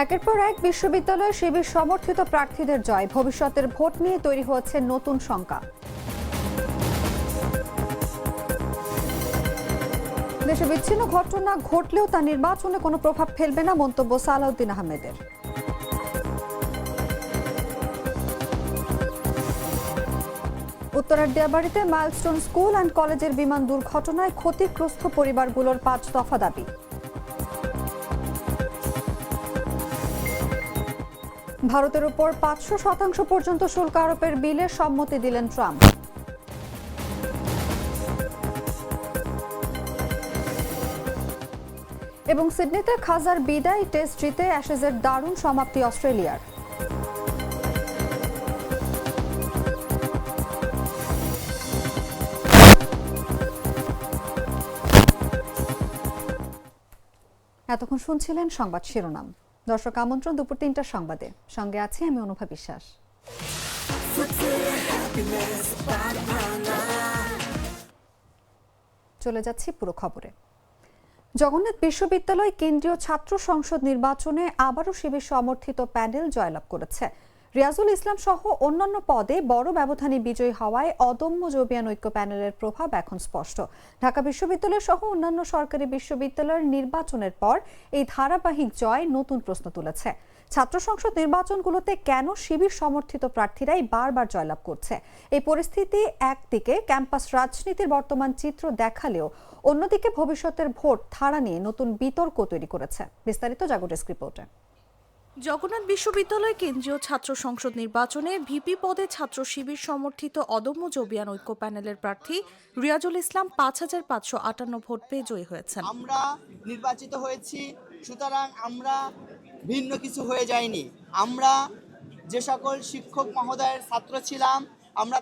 একের পর এক বিশ্ববিদ্যালয়ে শিবির সমর্থিত প্রার্থীদের জয়, ভবিষ্যতের ভোট নিয়ে তৈরি হচ্ছে নতুন শঙ্কা। দেশে বিচ্ছিন্ন ঘটনা ঘটলেও তা নির্বাচনে কোনো প্রভাব ফেলবে না, মন্তব্য সালাউদ্দিন আহমেদের। উত্তরার দিয়াবাড়িতে মাইলস্টোন স্কুল অ্যান্ড কলেজের বিমান দুর্ঘটনায় ক্ষতিগ্রস্ত পরিবারগুলোর 5 দফা দাবি। ভারতের উপর 500% পর্যন্ত শুল্ক আরোপের বিলে সম্মতি দিলেন ট্রাম্প। এবং সিডনিতে খাজার বিদায় টেস্ট জিতে অ্যাশেজের দারুণ সমাপ্তি অস্ট্রেলিয়ার। এতক্ষণ শুনছিলেন সংবাদ শিরোনাম। দর্শক, আমন্ত্রণ দুপুর 3টার সংবাদে। সঙ্গে আছি আমি অনুভা বিশ্বাস। চলে যাচ্ছি পুরো খবরে। জগন্নাথ বিশ্ববিদ্যালয় কেন্দ্রীয় ছাত্র সংসদ নির্বাচনে আবারও শিবির সমর্থিত প্যানেল জয়লাভ করেছে। রিয়াজুল ইসলাম সহ অন্যান্য পদে বড় ব্যবধানে বিজয়ী হওয়ায় অদম্য জবিয়ান ঐক্য প্যানেলের প্রভাব এখন স্পষ্ট। ঢাকা বিশ্ববিদ্যালয় সহ অন্যান্য সরকারি বিশ্ববিদ্যালয়ের নির্বাচনের পর এই ধারাবাহিক জয় নতুন প্রশ্ন তুলেছে। ছাত্র সংসদ নির্বাচনগুলোতে কেন শিবির সমর্থিত প্রার্থীরাই বারবার জয়লাভ করছে? এই পরিস্থিতি একদিকে ক্যাম্পাস রাজনীতির বর্তমান চিত্র দেখালেও অন্যদিকে ভবিষ্যতের ভোট ধারা নিয়ে নতুন বিতর্ক তৈরি করেছে। বিস্তারিত জাগো ডেস্ক রিপোর্টে। জগন্নাথ বিশ্ববিদ্যালয় কেন্দ্রীয় ছাত্র সংসদ নির্বাচনে ভিপি পদে ছাত্র শিবির সমর্থিত অদম্য জবিয়ান ঐক্য প্যানেলের প্রার্থী রিয়াজুল ইসলাম 5,558 ভোট পেয়ে জয়ী হয়েছেন। আমরা নির্বাচিত হয়েছি, সুতরাং আমরা ভিন্ন কিছু হয়ে যায়নি। আমরা যে সকল শিক্ষক মহোদয়ের ছাত্র ছিলাম, আমরা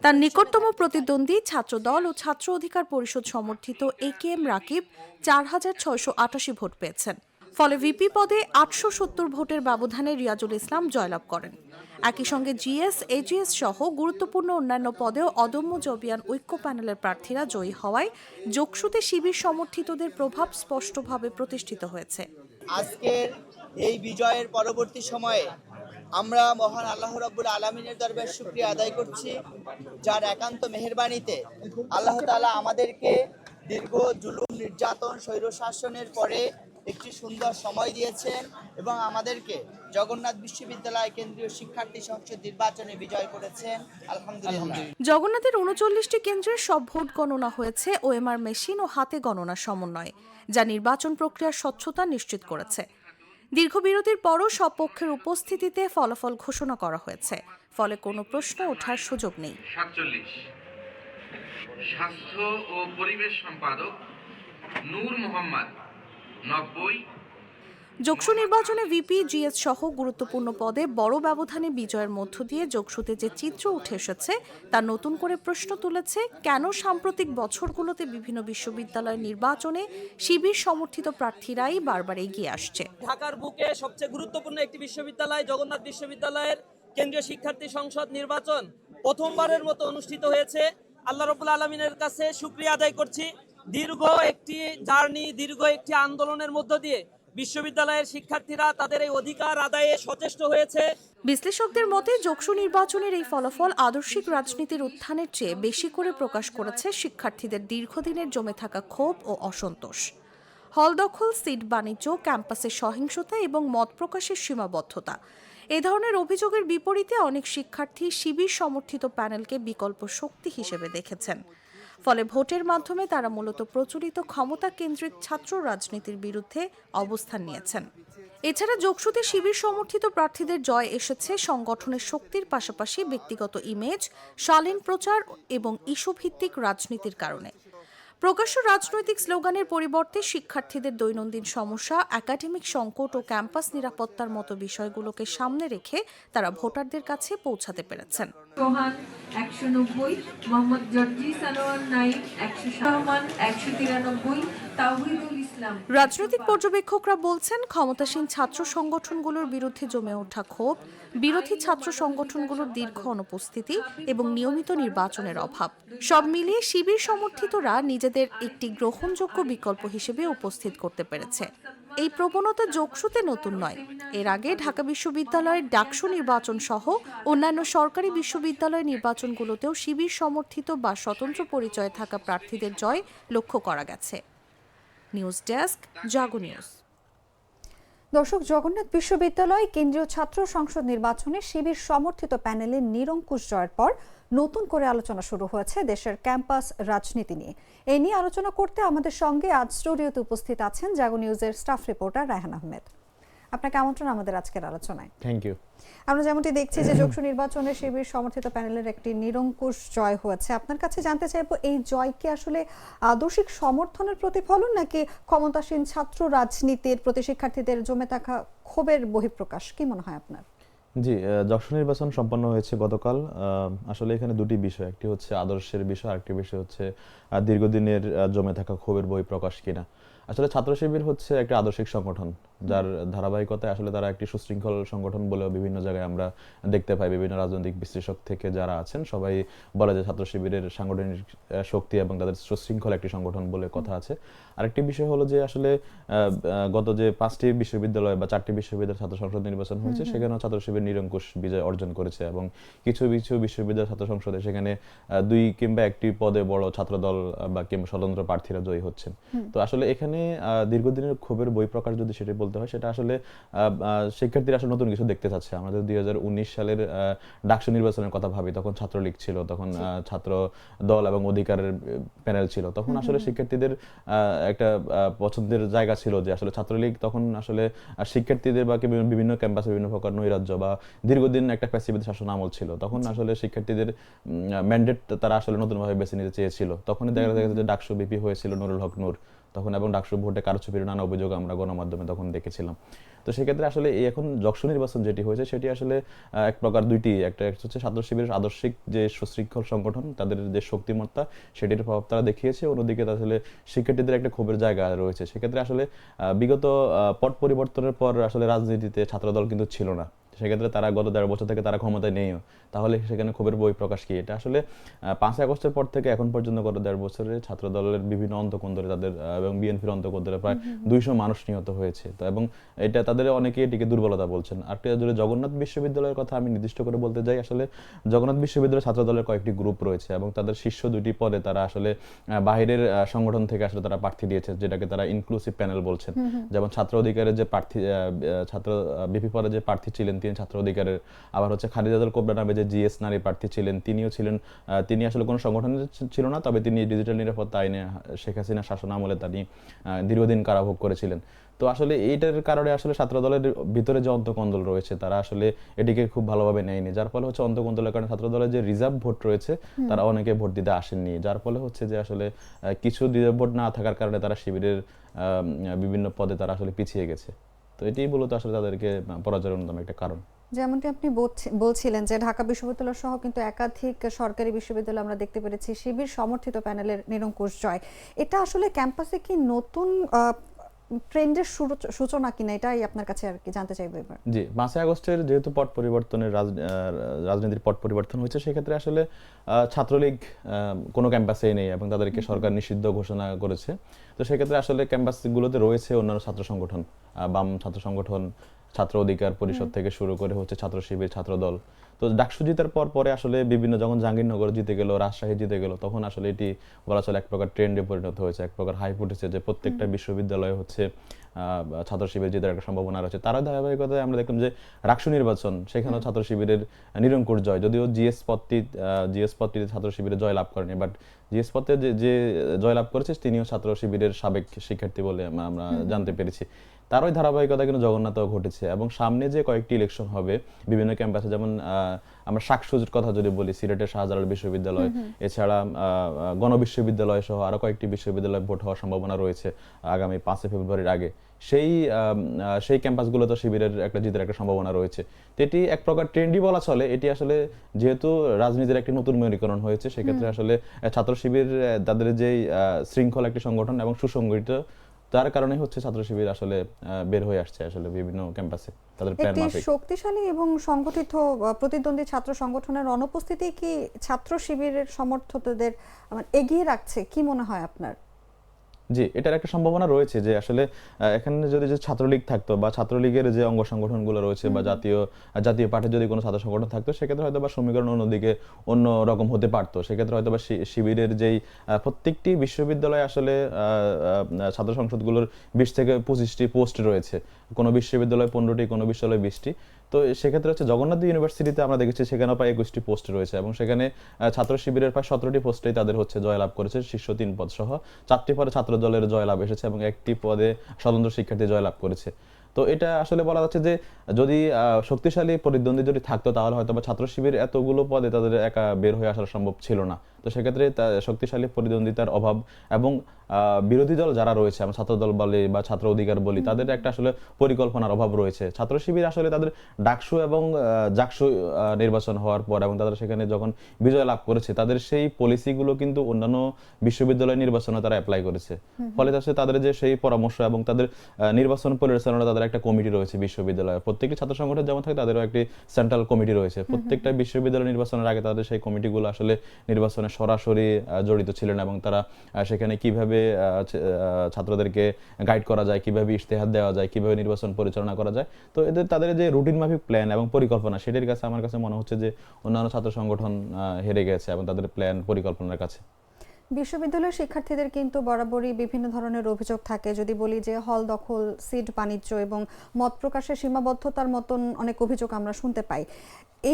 তার নিকটতম প্রতিদ্বন্দ্বী ছাত্রদল ও ছাত্র অধিকার পরিষদ সমর্থিত AKM রাকিব 4,688 ভোট পেয়েছেন। ফলে ভিপি পদে 870 ভোটের ব্যবধানে রিয়াজুল ইসলাম জয়লাভ করেন। একই সঙ্গে জিএস, এজিএস সহ গুরুত্বপূর্ণ অন্যান্য পদেও অদম্য জবিয়ান ঐক্য প্যানেলের প্রার্থীরা জয়ী হওয়ায় যোগসূতে শিবির সমর্থিতদের প্রভাব স্পষ্টভাবে প্রতিষ্ঠিত হয়েছে। আজকের এই বিজয়ের পরবর্তী সময়ে আমরা মহান আল্লাহ রাব্বুল আলামিনের দরবারে শুকরিয়া আদায় করছি, যার একান্ত মেহেরবানিতে আল্লাহ তাআলা আমাদেরকে দীর্ঘ জুলুম, নির্যাতন, স্বৈরশাসনের পরে একটি সুন্দর সময় দিয়েছেন এবং আমাদেরকে জগন্নাথ বিশ্ববিদ্যালয় কেন্দ্রীয় শিক্ষার্থী সংসদ নির্বাচনে বিজয় করেছেন। আলহামদুলিল্লাহ। জগন্নাথের 39টি কেন্দ্রের সব ভোট গণনা হয়েছে ওএমআর মেশিন ও হাতে গণনার সমন্বয়ে, যা নির্বাচন প্রক্রিয়ার স্বচ্ছতা নিশ্চিত করেছে। দীর্ঘ বিরতির পরও সব পক্ষের উপস্থিতিতে ফলাফল ঘোষণা করা হয়েছে, ফলে কোনো প্রশ্ন ওঠার সুযোগ নেই। 47 স্বাস্থ্য ও পরিবেশ সম্পাদক নূর মোহাম্মদ 90। যোগসু নির্বাচনে ভিপি, জিএস সহ গুরুত্বপূর্ণ পদে বড় ব্যবধানে বিজয়ের মধ্য দিয়ে যোগসুতে যে চিত্র উঠে এসেছে তা নতুন করে প্রশ্ন তুলেছে কেন সাম্প্রতিক বছরগুলোতে বিভিন্ন বিশ্ববিদ্যালয়ের নির্বাচনে শিবির সমর্থিত প্রার্থীরাই বারবার এগিয়ে আসছে। ঢাকার বুকে সবচেয়ে গুরুত্বপূর্ণ একটি বিশ্ববিদ্যালয় জগন্নাথ বিশ্ববিদ্যালয়ের কেন্দ্রীয় শিক্ষার্থী সংসদ নির্বাচন প্রথমবারের মতো অনুষ্ঠিত হয়েছে। আল্লাহ রাব্বুল আলামিনের কাছে শুকরিয়া আদায় করছি। দীর্ঘ একটি জার্নি, দীর্ঘ একটি আন্দোলনের মধ্য দিয়ে বিশ্ববিদ্যালয়ের শিক্ষার্থীরা তাদের এই অধিকার আদায়ে সচেষ্ট হয়েছে। বিশ্লেষকদের মতে যোগসু নির্বাচনের এই ফলাফল আদর্শিক রাজনীতির উত্থানের চেয়ে বেশি করে প্রকাশ করেছে শিক্ষার্থীদের দীর্ঘদিনের জমে থাকা ক্ষোভ ও অসন্তোষ। হল দখল, সিট বাণিজ্য, ক্যাম্পাসের সহিংসতা এবং মত প্রকাশের সীমাবদ্ধতা, এ ধরনের অভিযোগের বিপরীতে অনেক শিক্ষার্থী শিবির সমর্থিত প্যানেলকে বিকল্প শক্তি হিসেবে দেখেছেন। ফলে ভোটের মাধ্যমে তারা মূলত প্রচলিত ক্ষমতা কেন্দ্রিক ছাত্র রাজনীতির বিরুদ্ধে অবস্থান নিয়েছেন। এছাড়া যোগসুতে শিবির সমর্থিত প্রার্থীদের জয় এসেছে সংগঠনের শক্তির পাশাপাশি ব্যক্তিগত ইমেজ, শালীন প্রচার এবং ইস্যুভিত্তিক রাজনীতির কারণে। প্রকাশ্য রাজনৈতিক স্লোগানের পরিবর্তে শিক্ষার্থীদের দৈনন্দিন সমস্যা, একাডেমিক সংকট ও ক্যাম্পাস নিরাপত্তার মতো বিষয়গুলোকে সামনে রেখে তারা ভোটারদের কাছে পৌঁছাতে পেরেছেন। সোহান 190, মোহাম্মদ জর্জি সানোয়ার নাইম 100, 193, তাওহিদুল ইসলাম। রাজনৈতিক পর্যবেক্ষকরা বলছেন ক্ষমতাসীন ছাত্র সংগঠনগুলোর বিরুদ্ধে জমে ওঠা ক্ষোভ, বিরোধী ছাত্র সংগঠনগুলোর দীর্ঘ অনুপস্থিতি এবং নিয়মিত নির্বাচনের অভাব সব মিলিয়ে শিবির সমর্থিতরা নিজেদের একটি গ্রহণযোগ্য বিকল্প হিসেবে উপস্থিত করতে পেরেছে। এই প্রবণতা যোগসুতে নতুন নয়। এর আগে ঢাকা বিশ্ববিদ্যালয়ের ডাকসু নির্বাচন সহ অন্যান্য সরকারি বিশ্ববিদ্যালয় নির্বাচনগুলোতেও শিবির সমর্থিত বা স্বতন্ত্র পরিচয়ে থাকা প্রার্থীদের জয় লক্ষ্য করা গেছে। নিউজ ডেস্ক, জাগো নিউজ। দর্শক, জগন্নাথ বিশ্ববিদ্যালয় কেন্দ্রীয় ছাত্র সংসদ নির্বাচনে শিবির সমর্থিত প্যানেলের নিরঙ্কুশ জয়ের পর নতুন করে আলোচনা শুরু হয়েছে দেশের ক্যাম্পাস রাজনীতি নিয়ে। এই নিয়ে আলোচনা করতে আমাদের সঙ্গে আজ স্টুডিওতে উপস্থিত আছেন জাগো নিউজের স্টাফ রিপোর্টার রায়হান আহমেদ। আপনাকে আমন্ত্রণ আমাদের আজকের আলোচনায়। Thank you. আমরা যেমনটি দেখছি যে যোগসু নির্বাচনে শিবির সমর্থিত প্যানেলের একটি নিরঙ্কুশ জয় হয়েছে। আপনার কাছে জানতে চাইবো, এই জয় কি আসলে আদর্শিক সমর্থনের প্রতিফলন নাকি ক্ষমতাসীন ছাত্র রাজনীতির প্রতি শিক্ষার্থীদের জমে থাকা ক্ষোভের বহিঃপ্রকাশ? কি মনে হয় আপনার? জি, যশোর নির্বাচন সম্পন্ন হয়েছে গতকাল। আসলে এখানে দুটি বিষয়, একটি হচ্ছে আদর্শের বিষয়, আরেকটি বিষয় হচ্ছে দীর্ঘদিনের জমে থাকা ক্ষোভের বহিঃপ্রকাশ কিনা। আসলে ছাত্র শিবির হচ্ছে একটা আদর্শিক সংগঠন, যার ধারাবাহিকতায় আসলে তারা একটি সুশৃঙ্খল সংগঠন বলেও বিভিন্ন জায়গায় আমরা দেখতে পাই। বিভিন্ন রাজনৈতিক বিশ্লেষক থেকে যারা আছেন সবাই বলে যে ছাত্র শিবিরের সাংগঠনিক শক্তি এবং তাদের সুশৃঙ্খল একটি সংগঠন বলে কথা আছে। আরেকটি বিষয় হলো যে আসলে গত যে 5টি বিশ্ববিদ্যালয় বা 4টি বিশ্ববিদ্যালয় ছাত্র সংসদ নির্বাচন হয়েছে, সেখানেও ছাত্র শিবির নিরঙ্কুশ বিজয় অর্জন করেছে এবং কিছু কিছু বিশ্ববিদ্যালয় ছাত্র সংসদে সেখানে 2 কিংবা 1টি পদে বড় ছাত্রদল বা কিংবা স্বতন্ত্র প্রার্থীরা জয়ী হচ্ছেন। তো আসলে এখানে দীর্ঘদিনের ক্ষোভের বহিঃপ্রকাশ যদি সেটা বলতে হয়, সেটা আসলে শিক্ষার্থীরা আসলে নতুন কিছু দেখতে চাচ্ছে। আমাদের 2019 সালের ডাকসু নির্বাচনের কথা ভাবি, তখন ছাত্রলীগ ছিল, তখন ছাত্র দল এবং অধিকারের প্যানেল ছিল। তখন আসলে শিক্ষার্থীদের একটা পছন্দের জায়গা ছিল যে আসলে ছাত্রলীগ তখন আসলে শিক্ষার্থীদের বা বিভিন্ন ক্যাম্পাসে বিভিন্ন প্রকার নৈরাজ্য বা দীর্ঘদিন একটা ফ্যাসিবাদী শাসন আমল ছিল, তখন আসলে শিক্ষার্থীদের ম্যান্ডেট তারা আসলে নতুনভাবে বেছে নিতে চেয়েছিল। তখনই দেখা গেছে যে ডাকসু বিপি হয়েছিল নুরুল হক নূর তখন, এবং ডাকসু ভোটে কারচুপির নানা অভিযোগ আমরা গণমাধ্যমে তখন দেখেছিলাম। তো সেক্ষেত্রে আসলে এই এখন যশোর নির্বাচন যেটি হয়েছে সেটি আসলে এক প্রকার দুইটি, একটা হচ্ছে ছাত্র শিবিরের আদর্শিক যে সুশৃঙ্খল সংগঠন, তাদের যে শক্তিমত্তা সেটির প্রভাব তারা দেখিয়েছে, অন্যদিকে আসলে শিক্ষার্থীদের একটা ক্ষোভের জায়গা রয়েছে। সেক্ষেত্রে আসলে বিগত পট পরিবর্তনের পর আসলে রাজনীতিতে ছাত্রদল কিন্তু ছিল না, সেক্ষেত্রে তারা গত 1.5 বছর থেকে তারা ক্ষমতায় নেইও, তাহলে সেখানে ক্ষোভের বহিঃপ্রকাশ কি? এটা আসলে 5 আগস্টের পর থেকে এখন পর্যন্ত গত 1.5 বছরে ছাত্রদলের বিভিন্ন অন্তঃকন্দরে তাদের এবং বিএনপির অন্তঃকন্দরে প্রায় 200 মানুষ নিহত হয়েছে। তো এবং এটা তাদের অনেকে এটিকে দুর্বলতা বলছেন। আর যদি জগন্নাথ বিশ্ববিদ্যালয়ের কথা আমি নির্দিষ্ট করে বলতে যাই, আসলে জগন্নাথ বিশ্ববিদ্যালয়ের ছাত্রদলের কয়েকটি গ্রুপ রয়েছে এবং তাদের শীর্ষ 2টি পদে তারা আসলে বাহিরের সংগঠন থেকে আসলে তারা প্রার্থী দিয়েছে, যেটাকে তারা ইনক্লুসিভ প্যানেল বলছেন। যেমন ছাত্র অধিকারের যে প্রার্থী, ছাত্র বিপি পদে যে প্রার্থী ছিলেন তিনি ছাত্র অধিকারের, আবার হচ্ছে খাদিজাতুল কোবরা নামে যে জিএস নারী প্রার্থী ছিলেন তিনিও ছিলেন, তিনি আসলে কোনো সংগঠনের ছিল না, তবে তিনি ডিজিটাল নিরাপত্তা আইনে শেখ হাসিনা শাসন আমলে তিনি দীর্ঘদিন কারাভোগ করেছিলেন। তো আসলে এইটার কারণে আসলে ছাত্রদলের ভিতরে যে অন্তঃকন্দল রয়েছে তারা আসলে এটিকে খুব ভালোভাবে নেয়নি, যার ফলে হচ্ছে অন্তঃকন্দলের কারণে ছাত্রদলের যে রিজার্ভ ভোট রয়েছে তারা অনেকে ভোট দিতে আসেননি, যার ফলে হচ্ছে যে আসলে কিছু রিজার্ভ ভোট না থাকার কারণে তারা শিবিরের বিভিন্ন পদে তারা আসলে পিছিয়ে গেছে। তো এটাই মূলত আসলে তাদেরকে পরাজয়ের অন্যতম একটা কারণ। যেমনটি আপনি বলছিলেন যে ঢাকা বিশ্ববিদ্যালয় সহ কিন্তু একাধিক সরকারি বিশ্ববিদ্যালয় আমরা দেখতে পেরেছি শিবির সমর্থিত প্যানেলের নিরঙ্কুশ জয়। এটা আসলে ক্যাম্পাসে কি নতুন ট্রেন্ডের সূচনা কিনা, এটাই আপনার কাছে আর কি জানতে চাইবো এবার। জি, 5 আগস্টের যেহেতু পট পরিবর্তনের রাজনীতির পট পরিবর্তন হয়েছে, সেক্ষেত্রে আসলে ছাত্রলীগ কোনো ক্যাম্পাসেই নেই এবং তাদেরকে সরকার নিষিদ্ধ ঘোষণা করেছে। তো সেক্ষেত্রে আসলে ক্যাম্পাসগুলোতে রয়েছে অন্যান্য ছাত্র সংগঠন, বাম ছাত্র সংগঠন, ছাত্র অধিকার পরিষদ থেকে শুরু করে হচ্ছে ছাত্র শিবির, ছাত্রদল। তো ডাকসু জিতার পরে আসলে বিভিন্ন, যখন জাহাঙ্গীরনগর জিতে গেল, রাজশাহী জিতে গেল, তখন আসলে এটি বলা চলে এক প্রকার ট্রেন্ডে পরিণত হয়েছে, এক প্রকার হাইপ উঠেছে যে প্রত্যেকটা বিশ্ববিদ্যালয়ে হচ্ছে ছাত্র শিবির জেতার একটা সম্ভাবনা রয়েছে। তারা ধারাবাহিকতায় আমরা দেখলাম যে ডাকসু নির্বাচন, সেখানেও ছাত্র শিবিরের নিরঙ্কুশ জয়, যদিও জিএস পদটিতে ছাত্র শিবিরের জয় লাভ করেনি, বাট জিএস পদে যে জয়লাভ করেছে তিনিও ছাত্র শিবিরের সাবেক শিক্ষার্থী বলে আমরা জানতে পেরেছি। তারই ধারাবাহিকতা কিন্তু জগন্নাথেও ঘটেছে এবং সামনে যে কয়েকটি ইলেকশন হবে বিভিন্ন ক্যাম্পাসে, যেমন আমরা শাকসুজের কথা যদি বলি, সিলেটের শাহজালাল বিশ্ববিদ্যালয়, এছাড়া গণবিশ্ববিদ্যালয় সহ আরো কয়েকটি বিশ্ববিদ্যালয়ে ভোট হওয়ার সম্ভাবনা রয়েছে আগামী 5 ফেব্রুয়ারির আগে। সেই ক্যাম্পাসগুলোতে শিবিরের একটা জিতের একটা সম্ভাবনা রয়েছে। তো এটি এক প্রকার ট্রেন্ডই বলা চলে। এটি আসলে যেহেতু রাজনীতির একটি নতুন মেরুকরণ হয়েছে, সেক্ষেত্রে আসলে ছাত্র শিবির তাদের যেই শৃঙ্খলা একটি সংগঠন এবং সুসংগঠিত, তার কারণে হচ্ছে ছাত্র শিবির আসলে বের হয়ে আসছে আসলে বিভিন্ন ক্যাম্পাসে তাদের প্ল্যান মাফিক। একটি শক্তিশালী এবং সংগঠিত প্রতিদ্বন্দ্বী ছাত্র সংগঠনের অনুপস্থিতি কি ছাত্র শিবিরের সমর্থকদের এগিয়ে রাখছে, কি মনে হয় আপনার? জি, এটার একটা সম্ভাবনা রয়েছে যে আসলে এখানে যদি যে ছাত্রলীগ থাকতো বা ছাত্রলীগের যে অঙ্গ সংগঠনগুলো রয়েছে বা জাতীয় পার্টির যদি কোনো ছাত্র সংগঠন থাকতো, সেক্ষেত্রে হয়তো বা সমীকরণ অন্যদিকে অন্য রকম হতে পারতো। সেক্ষেত্রে হয়তো বা শিবিরের যেই প্রত্যেকটি বিশ্ববিদ্যালয়ে আসলে ছাত্র সংসদগুলোর 20 থেকে 25টি পোস্ট রয়েছে, কোনো বিশ্ববিদ্যালয়ে 15টি, কোনো বিশ্ববিদ্যালয়ে 20টি। তো সেক্ষেত্রে হচ্ছে জগন্নাথ ইউনিভার্সিটিতে আমরা দেখেছি সেখানে প্রায় 21টি পোস্ট রয়েছে এবং সেখানে ছাত্র শিবিরের প্রায় 17টি পোস্টেই তাদের হচ্ছে জয়লাভ করেছে, শীর্ষ 3 পদ সহ। 4টি পদে ছাত্র দলের জয়লাভ এসেছে এবং 1টি পদে স্বতন্ত্র শিক্ষার্থী জয়লাভ করেছে। তো এটা আসলে বলা যাচ্ছে যে যদি শক্তিশালী প্রতিদ্বন্দ্বী যদি থাকতো তাহলে হয়তো বা ছাত্র শিবির এতগুলো পদে তাদের একা বের হয়ে আসা সম্ভব ছিল না। তো সেক্ষেত্রে শক্তিশালী প্রতিদ্বন্দ্বিতার অভাব এবং বিরোধী দল যারা রয়েছে, আমরা ছাত্র দল বলি বা ছাত্র অধিকার বলি, তাদের একটা আসলে পরিকল্পনার অভাব রয়েছে। ছাত্র শিবির আসলে তাদের ডাকসু এবং জাকসু নির্বাচন হওয়ার পর এবং তারা সেখানে যখন বিজয় লাভ করেছে, তাদের সেই পলিসিগুলো কিন্তু অন্যান্য বিশ্ববিদ্যালয় নির্বাচনে তারা অ্যাপ্লাই করেছে। ফলে তাদের যে সেই পরামর্শ এবং তাদের নির্বাচন পরিচালনা, তাদের একটা কমিটি রয়েছে বিশ্ববিদ্যালয়ে। প্রত্যেকটি ছাত্র সংগঠন যেমন থাকে তাদেরও একটি সেন্ট্রাল কমিটি রয়েছে। প্রত্যেকটা বিশ্ববিদ্যালয় নির্বাচনের আগে তাদের সেই কমিটিগুলো আসলে নির্বাচনে সরাসরি জড়িত ছিলেন এবং তারা সেখানে কিভাবে ছাত্রদেরকে গাইড করা যায়, কিভাবে ইশতেহার দেওয়া যায়, কিভাবে নির্বাচন পরিচালনা করা যায়। তো তাদের যে রুটিন মাফিক প্ল্যান এবং পরিকল্পনা, সেটির কাছে আমার কাছে মনে হচ্ছে যে অন্যান্য ছাত্র সংগঠন হেরে গেছে এবং তাদের প্ল্যান পরিকল্পনার কাছে। বিশ্ববিদ্যালয়ের শিক্ষার্থীদের কিন্তু বরাবরই বিভিন্ন ধরনের অভিযোগ থাকে। যদি বলি যে হল দখল, সিট বাণিজ্য এবং মত প্রকাশের সীমাবদ্ধতার মতন অনেক অভিযোগ আমরা শুনতে পাই।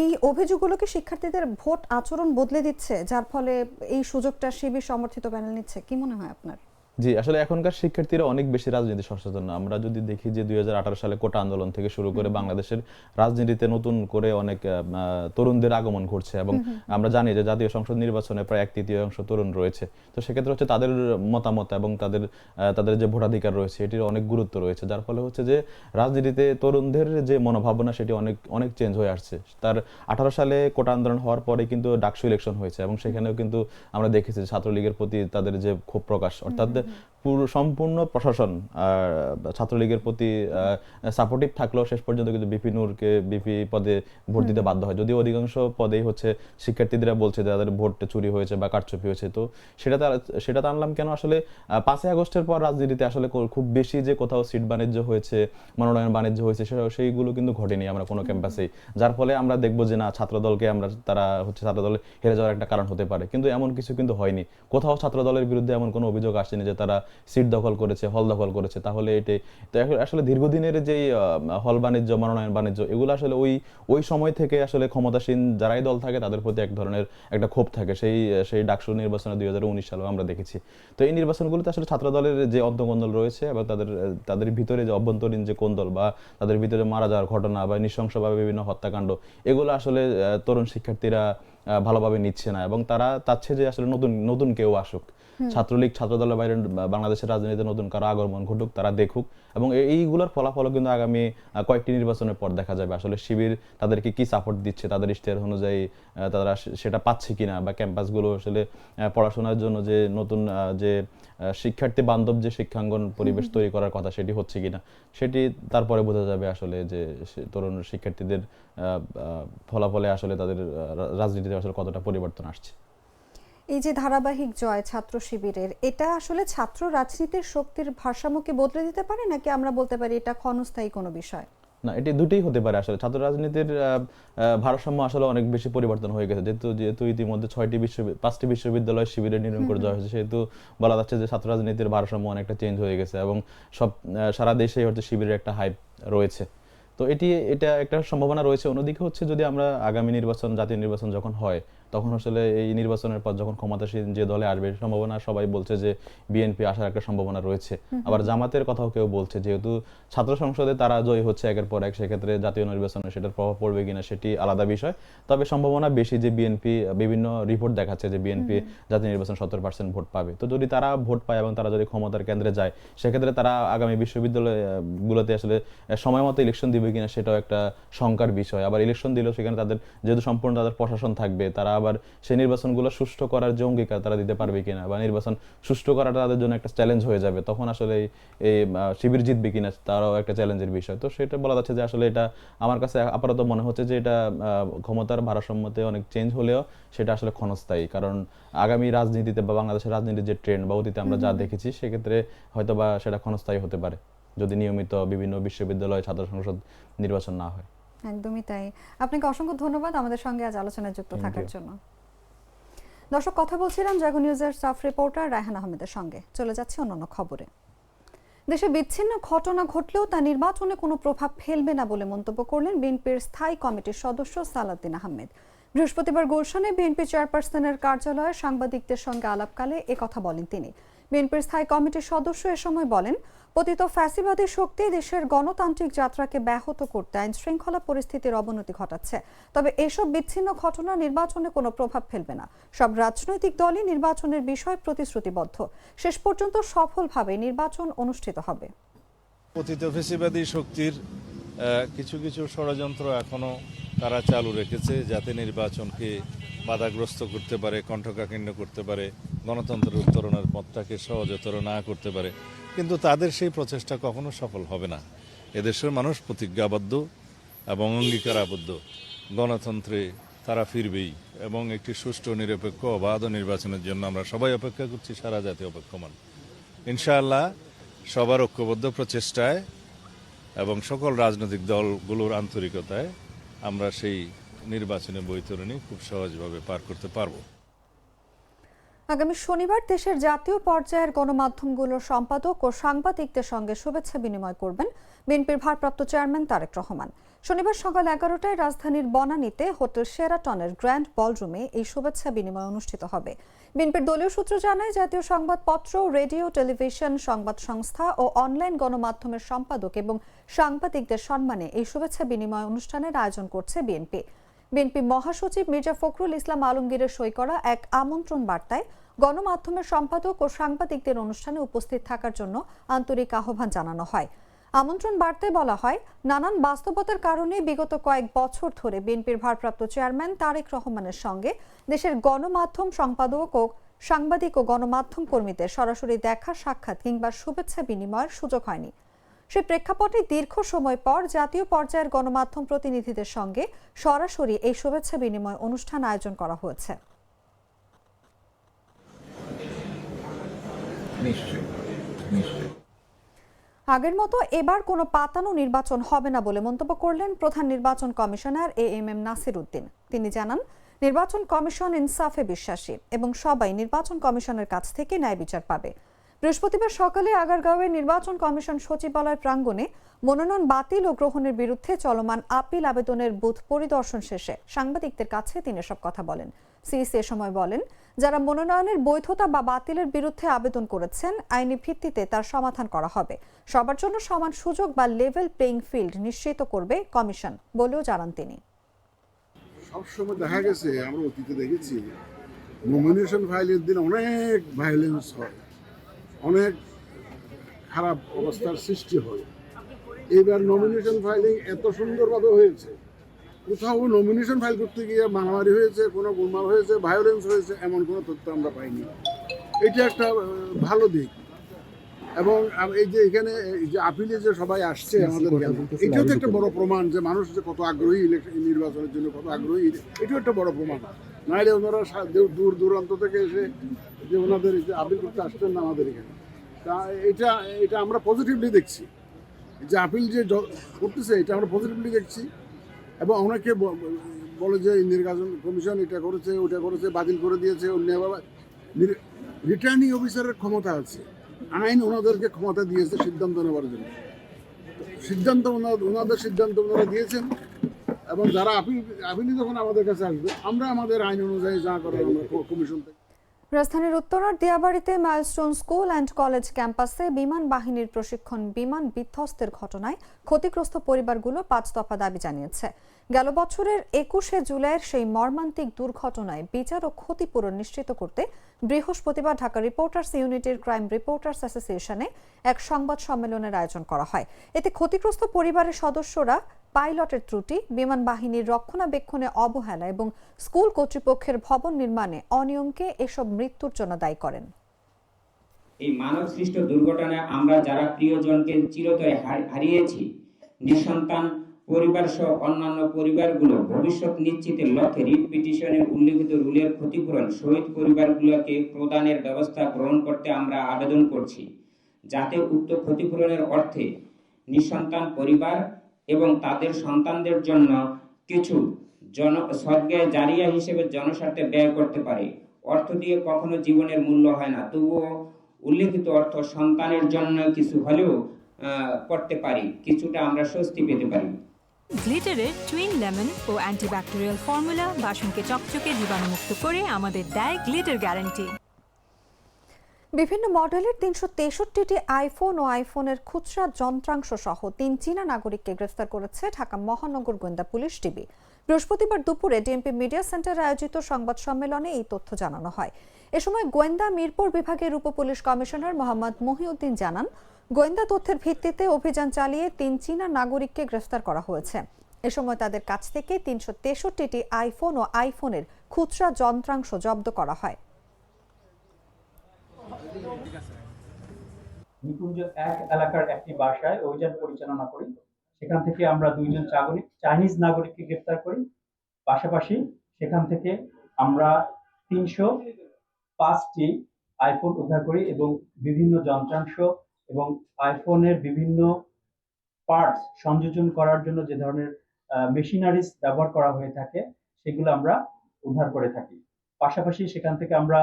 এই অভিযোগগুলো কি শিক্ষার্থীদের ভোট আচরণ বদলে দিচ্ছে, যার ফলে এই সুযোগটা শিবির সমর্থিত প্যানেল নিচ্ছে? কি মনে হয় আপনার? জি, আসলে এখনকার শিক্ষার্থীরা অনেক বেশি রাজনীতি সচেতন। আমরা যদি দেখি যে 2018 সালে কোটা আন্দোলন থেকে শুরু করে বাংলাদেশের রাজনীতিতে নতুন করে অনেক তরুণদের আগমন ঘটছে এবং আমরা জানি যে জাতীয় সংসদ নির্বাচনে প্রায় 1/3 তরুণ রয়েছে। তো সেক্ষেত্রে হচ্ছে তাদের মতামত এবং তাদের যে ভোটাধিকার রয়েছে এটির অনেক গুরুত্ব রয়েছে, যার ফলে হচ্ছে যে রাজনীতিতে তরুণদের যে মনোভাবনা সেটি অনেক চেঞ্জ হয়ে আসছে। 18 সালে কোটা আন্দোলন হওয়ার পরে কিন্তু ডাকসু ইলেকশন হয়েছে এবং সেখানেও কিন্তু আমরা দেখেছি ছাত্রলীগের প্রতি তাদের যে ক্ষোভ প্রকাশ, অর্থাৎ সম্পূর্ণ প্রশাসন ছাত্রলীগের প্রতি সাপোর্টিভ থাকলেও শেষ পর্যন্ত কিন্তু বিপি নূরকে বিপি পদে ভোট দিতে বাধ্য হয়, যদিও অধিকাংশ পদেই হচ্ছে শিক্ষার্থীরা বলছে যে তাদের ভোট চুরি হয়েছে বা কারচুপি হয়েছে। তো সেটা আনলাম কেন, আসলে 5ই আগস্টের পর রাজনীতিতে আসলে খুব বেশি যে কোথাও সিট বাণিজ্য হয়েছে, মনোনয়ন বাণিজ্য হয়েছে সেইগুলো কিন্তু ঘটেনি আমরা কোনো ক্যাম্পাসেই, যার ফলে আমরা দেখবো যে না ছাত্রদলকে তারা হচ্ছে ছাত্রদলে হেরে যাওয়ার একটা কারণ হতে পারে, কিন্তু এমন কিছু কিন্তু হয়নি। কোথাও ছাত্রদলের বিরুদ্ধে এমন কোনো অভিযোগ আসেনি যে তারা সিট দখল করেছে, হল দখল করেছে। তাহলে এটাই তো আসলে দীর্ঘদিনের যেই হল বাণিজ্য, মনোনয়ন বাণিজ্য, এগুলো আসলে ওই সময় থেকে আসলে ক্ষমতাসীন যারাই দল থাকে তাদের প্রতি এক ধরনের একটা ক্ষোভ থাকে। সেই ডাকসু নির্বাচনে 2019 সালেও আমরা দেখেছি। তো এই নির্বাচনগুলোতে আসলে ছাত্রদলের যে অন্তঃকন্দল রয়েছে এবং তাদের ভিতরে যে অভ্যন্তরীণ যে কোন্দল বা তাদের ভিতরে মারা যাওয়ার ঘটনা বা নৃশংসভাবে বিভিন্ন হত্যাকাণ্ড, এগুলো আসলে তরুণ শিক্ষার্থীরা ভালোভাবে নিচ্ছে না এবং তারা চাচ্ছে যে আসলে নতুন কেউ আসুক। ছাত্রলীগ, ছাত্রদলের বাইরে বাংলাদেশের রাজনীতিতে নতুন কারো আগমন ঘটুক, তারা দেখুক এবং এইগুলোর ফলাফল কিন্তু আগামী কয়েকটি নির্বাচনের পর দেখা যাবে আসলে শিবির তাদেরকে কি সাপোর্ট দিচ্ছে, তাদের ইশতেহার অনুযায়ী তারা সেটা পাচ্ছে কিনা, বা ক্যাম্পাসগুলো আসলে পড়াশোনার জন্য যে নতুন যে শিক্ষার্থী বান্ধব যে শিক্ষাঙ্গন পরিবেশ তৈরি করার কথা সেটি হচ্ছে কিনা, সেটি তারপরে বোঝা যাবে আসলে যে তরুণ শিক্ষার্থীদের ফলাফলে আসলে তাদের রাজনীতিতে আসলে কতটা পরিবর্তন আসছে। এই যে ধারাবাহিক জয় ছাত্র শিবিরের, এটা আসলে ছাত্র রাজনীতির শক্তির ভারসাম্যকে বদলে দিতে পারে, নাকি আমরা বলতে পারি এটা ক্ষণস্থায়ী কোনো বিষয়? না, এটি দুটোই হতে পারে। আসলে ছাত্র রাজনীতির ভারসাম্য আসলে অনেক বেশি পরিবর্তন হয়ে গেছে, যেহেতু ইতিমধ্যে 5টি বিশ্ববিদ্যালয় শিবিরের নির্মূল করে দেওয়া হয়েছে, সেহেতু বলা যাচ্ছে যে ছাত্র রাজনীতির ভারসাম্য অনেকটা চেঞ্জ হয়ে গেছে এবং সারা দেশেই হচ্ছে শিবিরের একটা হাইপ রয়েছে। তো এটা একটা সম্ভাবনা রয়েছে। অন্যদিকে হচ্ছে যদি আমরা আগামী নির্বাচন, জাতীয় নির্বাচন যখন হয়, তখন আসলে এই নির্বাচনের পর যখন ক্ষমতাসীন যে দলে আসবে, সম্ভাবনা সবাই বলছে যে বিএনপি আসার একটা সম্ভাবনা রয়েছে। আবার জামাতের কথাও কেউ বলছে, যেহেতু ছাত্র সংসদে তারা জয়ী হচ্ছে একের পর এক, সেক্ষেত্রে জাতীয় নির্বাচনে সেটার প্রভাব পড়বে কিনা সেটি আলাদা বিষয়। তবে সম্ভাবনা বেশি যে বিএনপি, বিভিন্ন রিপোর্ট দেখাচ্ছে যে বিএনপি জাতীয় নির্বাচন 70% ভোট পাবে। তো যদি তারা ভোট পায় এবং তারা যদি ক্ষমতার কেন্দ্রে যায়, সেক্ষেত্রে তারা আগামী বিশ্ববিদ্যালয়গুলোতে আসলে সময় মতো ইলেকশন দিবে কিনা সেটাও একটা শঙ্কার বিষয়। আবার ইলেকশন দিলেও সেখানে তাদের যেহেতু সম্পূর্ণ তাদের প্রশাসন থাকবে, তারা আবার সেই নির্বাচনগুলো সুষ্ঠু করার যে অঙ্গীকার তারা দিতে পারবে কিনা, বা নির্বাচন সুষ্ঠু করাটা তাদের জন্য একটা চ্যালেঞ্জ হয়ে যাবে, তখন আসলে এই শিবির জিতবে কিনা তারাও একটা চ্যালেঞ্জের বিষয়। তো সেটা বলা যাচ্ছে যে আসলে এটা আমার কাছে আপাতত মনে হচ্ছে যে এটা ক্ষমতার ভারসাম্যতে অনেক চেঞ্জ হলেও সেটা আসলে ক্ষণস্থায়ী, কারণ আগামী রাজনীতিতে বা বাংলাদেশের রাজনীতির যে ট্রেন্ড বা অতীতে আমরা যা দেখেছি সেক্ষেত্রে হয়তো বা সেটা ক্ষণস্থায়ী হতে পারে যদি নিয়মিত বিভিন্ন বিশ্ববিদ্যালয় ছাত্র সংসদ নির্বাচন না হয়। একদমই তাই। আপনাকে অসংখ্য ধন্যবাদ আমাদের সঙ্গে আজ আলোচনায় যুক্ত থাকার জন্য। দর্শক, কথা বলছিলাম জাগো নিউজের স্টাফ রিপোর্টার রায়হান আহমেদের সঙ্গে। চলে যাচ্ছে অন্যান্য খবরে। দেশে বিচ্ছিন্ন ঘটনা ঘটলেও তা নির্বাচনে কোনো প্রভাব ফেলবে না বলে মন্তব্য করলেন বিএনপির স্থায়ী কমিটির সদস্য সালাউদ্দিন আহমেদ। বৃহস্পতিবার গুলশানে বিএনপি চেয়ারপারসনের কার্যালয়ে সাংবাদিকদের সঙ্গে আলাপকালে একথা বলেন তিনি। বিএনপির স্থায়ী কমিটির সদস্য এ সময় বলেন, পতিত ফ্যাসিবাদী শক্তি দেশের গণতান্ত্রিক যাত্রাকে ব্যাহত করতে আইন শৃঙ্খলা পরিস্থিতির অবনতি ঘটাচ্ছে। তবে এসব বিচ্ছিন্ন ঘটনা নির্বাচনে কোনো প্রভাব ফেলবে না। সব রাজনৈতিক দলই নির্বাচনের বিষয়ে প্রতিশ্রুতিবদ্ধ। শেষ পর্যন্ত সফলভাবে নির্বাচন অনুষ্ঠিত হবে। পতিত ফ্যাসিবাদী শক্তির কিছু কিছু ষড়যন্ত্র এখনো তারা চালু রেখেছে, যাতে নির্বাচনকে বাধাগ্রস্ত করতে পারে, কণ্ঠকাকীর্ণ করতে পারে, গণতন্ত্রের উত্তরণের পথটাকে সহজতর না করতে পারে। কিন্তু তাদের সেই প্রচেষ্টা কখনো সফল হবে না। এদেশের মানুষ প্রতিজ্ঞাবদ্ধ এবং অঙ্গীকারাবদ্ধ, গণতন্ত্রে তারা ফিরবেই এবং একটি সুষ্ঠু নিরপেক্ষ অবাধ নির্বাচনের জন্য আমরা সবাই অপেক্ষা করছি, সারা জাতি অপেক্ষমান। ইনশাআল্লাহ সবার ঐক্যবদ্ধ প্রচেষ্টায় এবং সকল রাজনৈতিক দলগুলোর আন্তরিকতায় আমরা সেই নির্বাচনের বৈতরণী খুব সহজভাবে পার করতে পারব। আগামী শনিবার দেশের জাতীয় পর্যায়ের গণমাধ্যমগুলোর সম্পাদক ও সাংবাদিকদের সঙ্গে শুভেচ্ছা বিনিময় করবেন বিএনপির ভারপ্রাপ্ত চেয়ারম্যান তারেক রহমান। শনিবার সকাল 11টায় রাজধানীর বনানীতে হোটেল শেরাটনের গ্র্যান্ড বলরুমে এই শুভেচ্ছা বিনিময় অনুষ্ঠিত হবে। বিএনপির দলীয় সূত্র জানায়, জাতীয় সংবাদপত্র, রেডিও, টেলিভিশন, সংবাদ সংস্থা ও অনলাইন গণমাধ্যমের সম্পাদক এবং সাংবাদিকদের সম্মানে এই শুভেচ্ছা বিনিময় অনুষ্ঠানের আয়োজন করছে বিএনপি। বিএনপি মহাসচিব মির্জা ফখরুল ইসলাম আলমগীরের সই করা এক আমন্ত্রণ বার্তায় গণমাধ্যমের সম্পাদক ও সাংবাদিকদের অনুষ্ঠানে উপস্থিত থাকার জন্য আন্তরিক আহ্বান জানানো হয়। আমন্ত্রণ বার্তায় বলা হয়, নানান বাস্তবতার কারণে বিগত কয়েক বছর ধরে বিএনপির ভারপ্রাপ্ত চেয়ারম্যান তারেক রহমানের সঙ্গে দেশের গণমাধ্যম সম্পাদক ও সাংবাদিক ও গণমাধ্যম কর্মীদের সরাসরি দেখা সাক্ষাৎ কিংবা শুভেচ্ছা বিনিময়ের সুযোগ হয়নি। সে প্রেক্ষাপটে দীর্ঘ সময় পর জাতীয় পর্যায়ের গণমাধ্যম প্রতিনিধিদের সঙ্গে সরাসরি এই শুভেচ্ছা বিনিময় অনুষ্ঠান আয়োজন করা হয়েছে। আগের মতো এবার কোনো পাতানো নির্বাচন হবে না বলে মন্তব্য করলেন প্রধান নির্বাচন কমিশনার AMM নাসির উদ্দিন। তিনি জানান, নির্বাচন কমিশন ইনসাফে বিশ্বাসী এবং সবাই নির্বাচন কমিশনের কাছ থেকে ন্যায় বিচার পাবে। বৃহস্পতিবার সকালে আগারগাঁওয়ের নির্বাচন কমিশন সচিবালয় প্রাঙ্গণে মনোনয়ন বাতিল ও গ্রহণের বিরুদ্ধে চলমান আপিল আবেদনের বুথ পরিদর্শন শেষে সাংবাদিকদের কাছে তিনি এসব কথা বলেন। সিইসি এ সময় বলেন, যারা মনোনয়নের বৈধতা বা বাতিলের বিরুদ্ধে আবেদন করেছেন, আইনি ভিত্তিতে তার সমাধান করা হবে। সবার জন্য সমান সুযোগ বা লেভেল প্লেইং ফিল্ড নিশ্চিত করবে কমিশন বলেও জানান তিনি। সবসময় দেখা গেছে, আমরা অতীতে দেখেছি, নমিনেশন ফাইলের দিন অনেক ভায়োলেন্স হয়, অনেক খারাপ অবস্থার সৃষ্টি হয়। এইবার নমিনেশন ফাইলিং এত সুন্দরভাবে হয়েছে, কোথাও নমিনেশন ফাইল করতে গিয়ে মারামারি হয়েছে, কোনো গোলমাল হয়েছে, ভায়োলেন্স হয়েছে, এমন কোনো তথ্য আমরা পাইনি। এটা একটা ভালো দিক। এবং এই যে এখানে যে আপিলে যে সবাই আসছে আমাদের, এটাও তো একটা বড় প্রমাণ যে মানুষ যে কত আগ্রহী নির্বাচনের জন্য, কত আগ্রহী, এটাও একটা বড় প্রমাণ। নাহলে ওনারা দূর দূরান্ত থেকে এসে যে ওনাদের আপিল করতে আসতেন না আমাদের এখানে। তা এটা আমরা পজিটিভলি দেখছি, যে আপিল যে করতেছে এটা আমরা পজিটিভলি দেখছি। এবং অনেকে বলে যে নির্বাচন কমিশন এটা করেছে, ওটা করেছে, বাতিল করে দিয়েছে। রিটার্নিং অফিসারের ক্ষমতা আছে, আইন ওনাদেরকে ক্ষমতা দিয়েছে সিদ্ধান্ত নেওয়ার জন্য। সিদ্ধান্ত ওনাদের সিদ্ধান্ত ওনারা দিয়েছেন, এবং যারা আপিলি যখন আমাদের কাছে আসবে, আমরা আমাদের আইন অনুযায়ী যা করে আমরা কমিশন থেকে। রাজধানীর উত্তরার দিয়াবাড়িতে মাইলস্টোন স্কুল অ্যান্ড কলেজ ক্যাম্পাসে বিমান বাহিনীর প্রশিক্ষণ বিমান বিধ্বস্তের ঘটনায় ক্ষতিগ্রস্ত পরিবারগুলো 5 দফা দাবি জানিয়েছে। গেল বছরের 21শে জুলাইয়ের সেই মর্মান্তিক দুর্ঘটনায় বিচার ও ক্ষতিপূরণ নিশ্চিত করতে বৃহস্পতিবার ঢাকা রিপোর্টার্স ইউনিটির ক্রাইম রিপোর্টার্স অ্যাসোসিয়েশনে এক সংবাদ সম্মেলনের আয়োজন করা হয়। এতে ক্ষতিগ্রস্ত পরিবারের সদস্যরা পাইলটের ত্রুটি, বিমান বাহিনীর রক্ষণাবেক্ষণে অবহেলা এবং স্কুল কর্তৃপক্ষের ভবন নির্মাণে অনিয়মকে এসব মৃত্যুর জন্য দায়ী করেন। এই মানব সৃষ্ট দুর্ঘটনায় আমরা যারা প্রিয়জনকে চিরতরে হারিয়েছি, নিঃসন্তান পরিবার সহ অন্যান্য পরিবারগুলো ভবিষ্যৎ নিশ্চিতের লক্ষ্যে রিট পিটিশনের উল্লেখিত রুলের ক্ষতিপূরণ শহীদ পরিবারগুলোকে প্রদানের ব্যবস্থা গ্রহণ করতে আমরা আবেদন করছি, যাতে উক্ত ক্ষতিপূরণের অর্থে নিঃসন্তান পরিবার এবং তাদের সন্তানদের জন্য কিছু সদগায়ে জারিয়া হিসেবে জনস্বার্থে ব্যয় করতে পারে। অর্থ দিয়ে কখনো জীবনের মূল্য হয় না, তবুও উল্লেখিত অর্থ সন্তানের জন্য কিছু হলেও করতে পারি, কিছুটা আমরা স্বস্তি পেতে পারি। গ্লিটারের টুইন লেমন ও অ্যান্টিব্যাকটেরিয়াল ফর্মুলা বাসনকে চকচকে জীবাণুমুক্ত করে আমাদের দেয় গ্লিটার গ্যারান্টি। বিভিন্ন মডেলের ৩৬৩টি আইফোন ও আইফোনের খুচরা যন্ত্রাংশ সহ ৩ চীনা নাগরিককে গ্রেফতার করেছে ঢাকা মহানগর গোয়েন্দা পুলিশ ডিবি। বৃহস্পতিবার দুপুরে ডিএমপি মিডিয়া সেন্টারে আয়োজিত সংবাদ সম্মেলনে এই তথ্য জানানো হয়। এ সময় গোয়েন্দা মিরপুর বিভাগের উপপুলিশ কমিশনার মোহাম্মদ মহিউদ্দিন জানান, গোয়েন্দা তথ্যের ভিত্তিতে অভিযান চালিয়ে ৩ চীনা নাগরিককে গ্রেফতার করা হয়েছে। এ সময় তাদের কাছ থেকে ৩৬৩টি আইফোন ও আইফোনের খুচরা যন্ত্রাংশ জব্দ করা হয়। নিকুঞ্জ ১ এলাকার একটি বাসায় অভিযান পরিচালনা করি। সেখান থেকে আমরা ২ জন চাইনিজ নাগরিককে গ্রেফতার করি। পাশাপাশি সেখান থেকে আমরা ৩০৫টি আইফোন উদ্ধার করি এবং বিভিন্ন যন্ত্রাংশ এবং আইফোনের বিভিন্ন পার্টস সংযোজন করার জন্য যে ধরনের মেশিনারিজ ব্যবহার করা হয়ে থাকে সেগুলো আমরা উদ্ধার করে থাকি। পাশাপাশি সেখান থেকে আমরা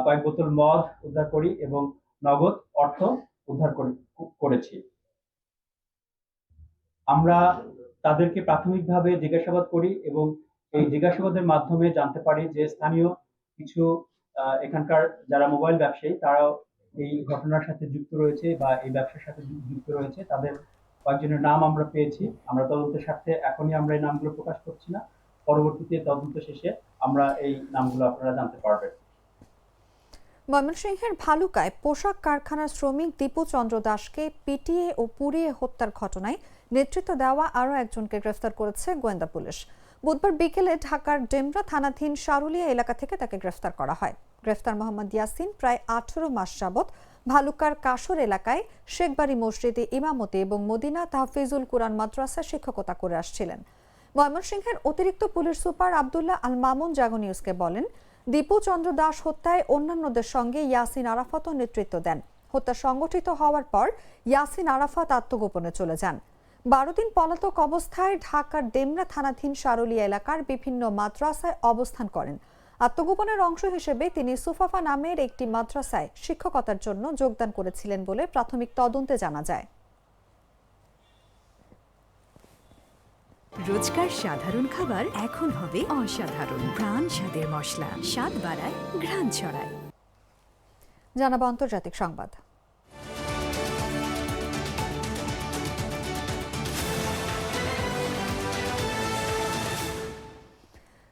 কয়েক বোতল মদ উদ্ধার করি এবং নগদ অর্থ উদ্ধার করেছি। আমরা তাদেরকে প্রাথমিকভাবে জিজ্ঞাসাবাদ করি এবং এই জিজ্ঞাসাবাদের মাধ্যমে জানতে পারি যে স্থানীয় কিছু এখানকার যারা মোবাইল ব্যবসায়ী তারাও এই ঘটনার সাথে যুক্ত রয়েছে বা এই ব্যবসার সাথে যুক্ত রয়েছে। তাদের কয়েকজনের নাম আমরা পেয়েছি। আমরা তদন্তের স্বার্থে এখনই আমরা এই নামগুলো প্রকাশ করছি না, পরবর্তীতে তদন্ত শেষে আমরা এই নামগুলো আপনারা জানতে পারবেন। ময়মনসিংহের ভালুকায় পোশাক কারখানার শ্রমিক দীপু চন্দ্র দাসকে পিটিয়ে ও পুড়িয়ে হত্যার ঘটনায় নেতৃত্ব দেওয়া আরও একজনকে গ্রেফতার করেছে গোয়েন্দা পুলিশ। বুধবার বিকেলে ঢাকার ডেমরা থানাধীন সারুলিয়া এলাকা থেকে তাকে গ্রেফতার করা হয়। গ্রেফতার মোহাম্মদ ইয়াসিন প্রায় 18 মাস যাবৎ ভালুকার কাশর এলাকায় শেখবাড়ি মসজিদে ইমামতি এবং মদিনা তাহফিজুল কুরআন মাদ্রাসায় শিক্ষকতা করে আসছিলেন। ময়মনসিংহের অতিরিক্ত পুলিশ সুপার আব্দুল্লাহ আল মামুন জাগো নিউজকে বলেন, দীপু চন্দ্র দাস হত্যায় অন্যান্যদের সঙ্গে ইয়াসিন আরাফাতও নেতৃত্ব দেন। হত্যা সংগঠিত হওয়ার পর ইয়াসিন আরাফাত আত্মগোপনে চলে যান। 12 দিন পলাতক অবস্থায় ঢাকার ডেমরা থানাধীন সারুলিয়া এলাকার বিভিন্ন মাদ্রাসায় অবস্থান করেন। আত্মগোপনের অংশ হিসেবে তিনি সুফাফা নামের একটি মাদ্রাসায় শিক্ষকতার জন্য যোগদান করেছিলেন বলে প্রাথমিক তদন্তে জানা যায়। রোজকার সাধারণ খাবার এখন হবে অসাধারণ। প্রাণ স্বাদের মশলা, স্বাদ বাড়ায়, ঘ্রাণ ছড়ায়। জানাবো আন্তর্জাতিক সংবাদ।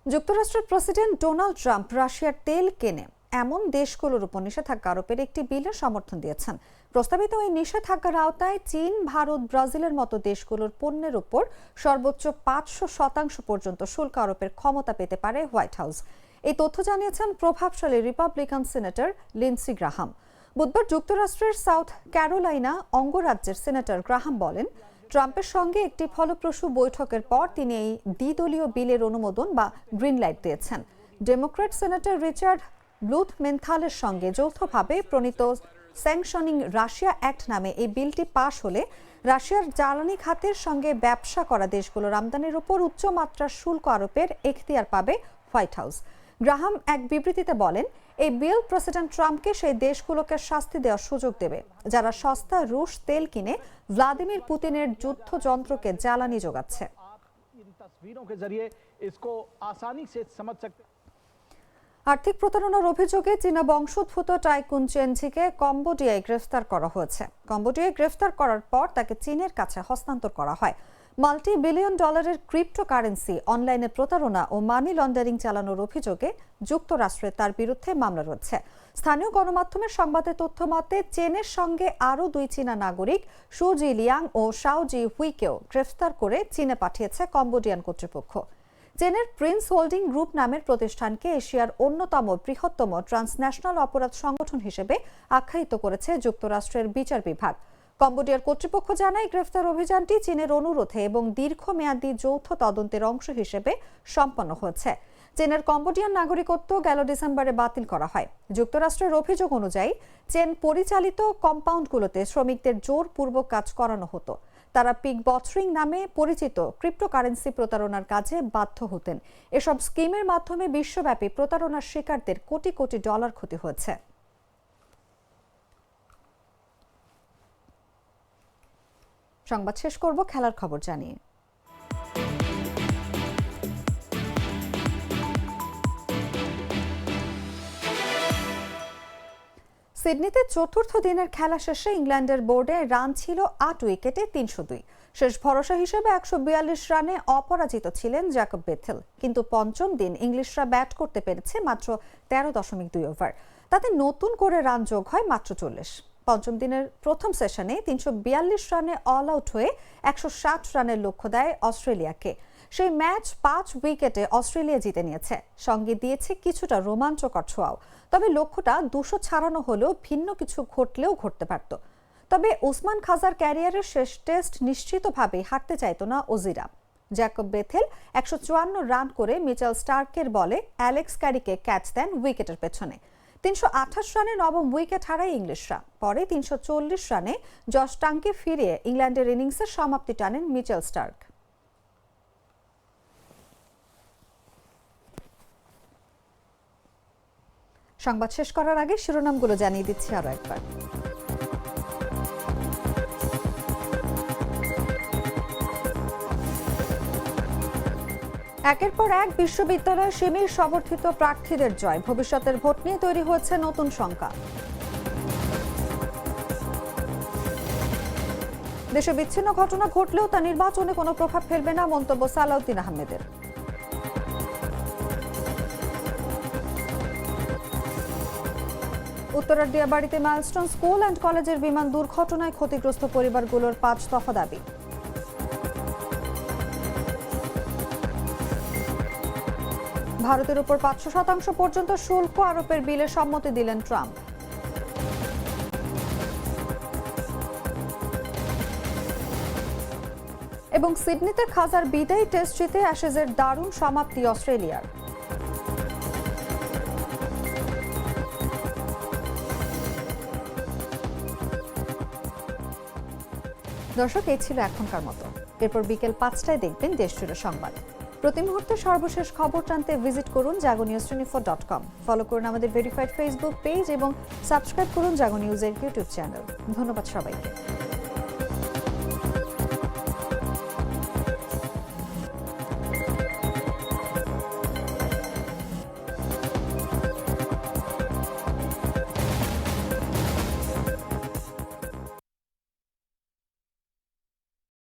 যুক্তরাষ্ট্রের প্রেসিডেন্ট ডোনাল্ড ট্রাম্প রাশিয়ার তেল কেনে এমন দেশগুলোর উপর নিষেধাজ্ঞা আরোপের একটি বিলের সমর্থন দিয়েছেন। প্রস্তাবিত এই নিষেধাজ্ঞার আওতায় চীন, ভারত, ব্রাজিলের মতো দেশগুলোর পণ্যের উপর সর্বোচ্চ 500% পর্যন্ত শুল্ক আরোপের ক্ষমতা পেতে পারে হোয়াইট হাউস। এই তথ্য জানিয়েছেন প্রভাবশালী রিপাবলিকান সিনেটর লিন্ডসি গ্রাহাম। বুধবার যুক্তরাষ্ট্রের সাউথ ক্যারোলাইনা অঙ্গরাজ্যের সিনেটর গ্রাহাম বলেন, ট্রাম্পের সঙ্গে একটি ফলপ্রসূ বৈঠকের পর তিনি এই দ্বিদলীয় বিলের অনুমোদন বা গ্রিন লাইট দিয়েছেন। ডেমোক্র্যাট সিনেটর রিচার্ড ব্লুথমেন্থালের সঙ্গে যৌথভাবে প্রণীত স্যাংশনিং রাশিয়া অ্যাক্ট নামে এই বিলটি পাশ হলে রাশিয়ার জ্বালানি খাতের সঙ্গে ব্যবসা করা দেশগুলোর আমদানির উপর উচ্চমাত্রার শুল্ক আরোপের এখতিয়ার পাবে হোয়াইট হাউস। গ্রাহাম এক বিবৃতিতে বলেন, এই বিল প্রেসিডেন্ট ট্রাম্পকে সেই দেশগুলোকে শাস্তি দেওয়ার সুযোগ দেবে যারা সস্তা রুশ তেল কিনে ভ্লাদিমির পুতিনের যুদ্ধযন্ত্রকে জ্বালানি যোগাচ্ছে। আর্থিক প্রতারণার অভিযোগে চীনা বংশোদ্ভূত টাইকুন চেনঝিকে কম্বোডিয়ায় গ্রেফতার করা হয়েছে। কম্বোডিয়ায় গ্রেফতার করার পর তাকে চীনের কাছে হস্তান্তর করা হয়। মাল্টি বিলিয়ন ডলারের ক্রিপ্টোকারেন্সি অনলাইনে প্রতারণা ও মানি লন্ডারিং চালানোর অভিযোগে যুক্তরাষ্ট্রে তার বিরুদ্ধে মামলা রয়েছে। স্থানীয় গণমাধ্যমের সংবাদে তথ্য মতে চীনের সঙ্গে আরও 2 চীনা নাগরিক শু জি লিয়াং ও শাও জি হুইকেও গ্রেফতার করে চীনে পাঠিয়েছে কম্বোডিয়ান কর্তৃপক্ষ। চীনের প্রিন্স হোল্ডিং গ্রুপ নামের প্রতিষ্ঠানকে এশিয়ার অন্যতম বৃহত্তম ট্রান্সন্যাশনাল অপরাধ সংগঠন হিসেবে আখ্যায়িত করেছে যুক্তরাষ্ট্রের বিচার বিভাগ। কম্বোডিয়ার কর্তৃপক্ষ জানায় গ্রেফতার অভিযানটি চীনের অনুরোধে এবং দীর্ঘমেয়াদী যৌথ তদন্তের অংশ হিসেবে সম্পন্ন হয়েছে। চীনের কম্বোডিয়ান নাগরিকত্ব গেল ডিসেম্বরে বাতিল করা হয়। যুক্তরাষ্ট্রের অভিযোগ অনুযায়ী চীন পরিচালিত কম্পাউন্ডগুলোতে শ্রমিকদের জোরপূর্বক কাজ করানো হতো। তারা পিক বটরিং নামে পরিচিত ক্রিপ্টোকারেন্সি প্রতারণার কাজে বাধ্য হতেন। এসব স্কিমের মাধ্যমে বিশ্বব্যাপী প্রতারণার শিকারদের কোটি কোটি ডলার ক্ষতি হয়েছে। সংবাদ শেষ করব খেলার খবর জানিয়ে। সিডনিতে চতুর্থ দিনের খেলা শেষে ইংল্যান্ডের বোর্ডে রান ছিল 8 উইকেটে 302। শেষ ভরসা হিসেবে 142 রানে অপরাজিত ছিলেন জ্যাকব বেথেল। কিন্তু পঞ্চম দিন ইংলিশরা ব্যাট করতে পেরেছে মাত্র 13.2 ওভার। তাতে নতুন করে রান যোগ হয় মাত্র 40। পঞ্চম দিনের প্রথম সেশনে 342 রানে অল আউট হয়ে 160 রানের লক্ষ্য দেয় অস্ট্রেলিয়াকে। সেই ম্যাচ 5 উইকেটে অস্ট্রেলিয়া জিতে নিয়েছে। সঙ্গে দিয়েছে কিছুটা রোমাঞ্চকর ছোঁয়াও। তবে লক্ষ্যটা 200 ছাড়ানো হলেও ভিন্ন কিছু ঘটলেও ঘটতে পারত। তবে ওসমান খাজার ক্যারিয়ারের শেষ টেস্ট নিশ্চিতভাবেই হারতে চাইত না অজিরা। জ্যাকব বেথেল 154 রান করে মিচেল স্টার্কের বলে অ্যালেক্স ক্যারিকে ক্যাচ দেন উইকেটের পেছনে। 328 রানে নবম উইকেট হারায় ইংলিশরা। পরে 340 রানে জশ টাংকে ফিরিয়ে ইংল্যান্ডের ইনিংসের সমাপ্তি টানেন মিচেল স্টার্ক। সংবাদ শেষ করার আগে শিরোনামগুলো জানিয়ে দিচ্ছি আরো একবার। একের পর এক বিশ্ববিদ্যালয় শিবির সমর্থিত প্রার্থীদের জয়। ভবিষ্যতের ভোট নিয়ে তৈরি হয়েছে নতুন শঙ্কা। দেশে বিচ্ছিন্ন ঘটনা ঘটলেও তা নির্বাচনে কোনো প্রভাব ফেলবে না, মন্তব্য সালাউদ্দিন আহমেদের। উত্তরার দিয়াবাড়িতে মাইলস্টোন স্কুল অ্যান্ড কলেজের বিমান দুর্ঘটনায় ক্ষতিগ্রস্ত পরিবারগুলোর 5 দফা দাবি। ভারতের উপর 500% পর্যন্ত শুল্ক আরোপের বিলে সম্মতি দিলেন ট্রাম্প। এবং সিডনিতে খাজার বিদায়ী টেস্ট জিতে অ্যাশেজের দারুণ সমাপ্তি অস্ট্রেলিয়ার। দর্শক, এই ছিল এখনকার মতো। এরপর বিকেল 5টায় দেখবেন দেশজুড়ে সংবাদ। প্রতি মুহূর্তে সর্বশেষ খবর জানতে ভিজিট করুন jagonews24.com। ফলো করুন আমাদের ভেরিফাইড ফেসবুক পেজ এবং সাবস্ক্রাইব করুন জাগো নিউজের ইউটিউব চ্যানেল। ধন্যবাদ সবাইকে।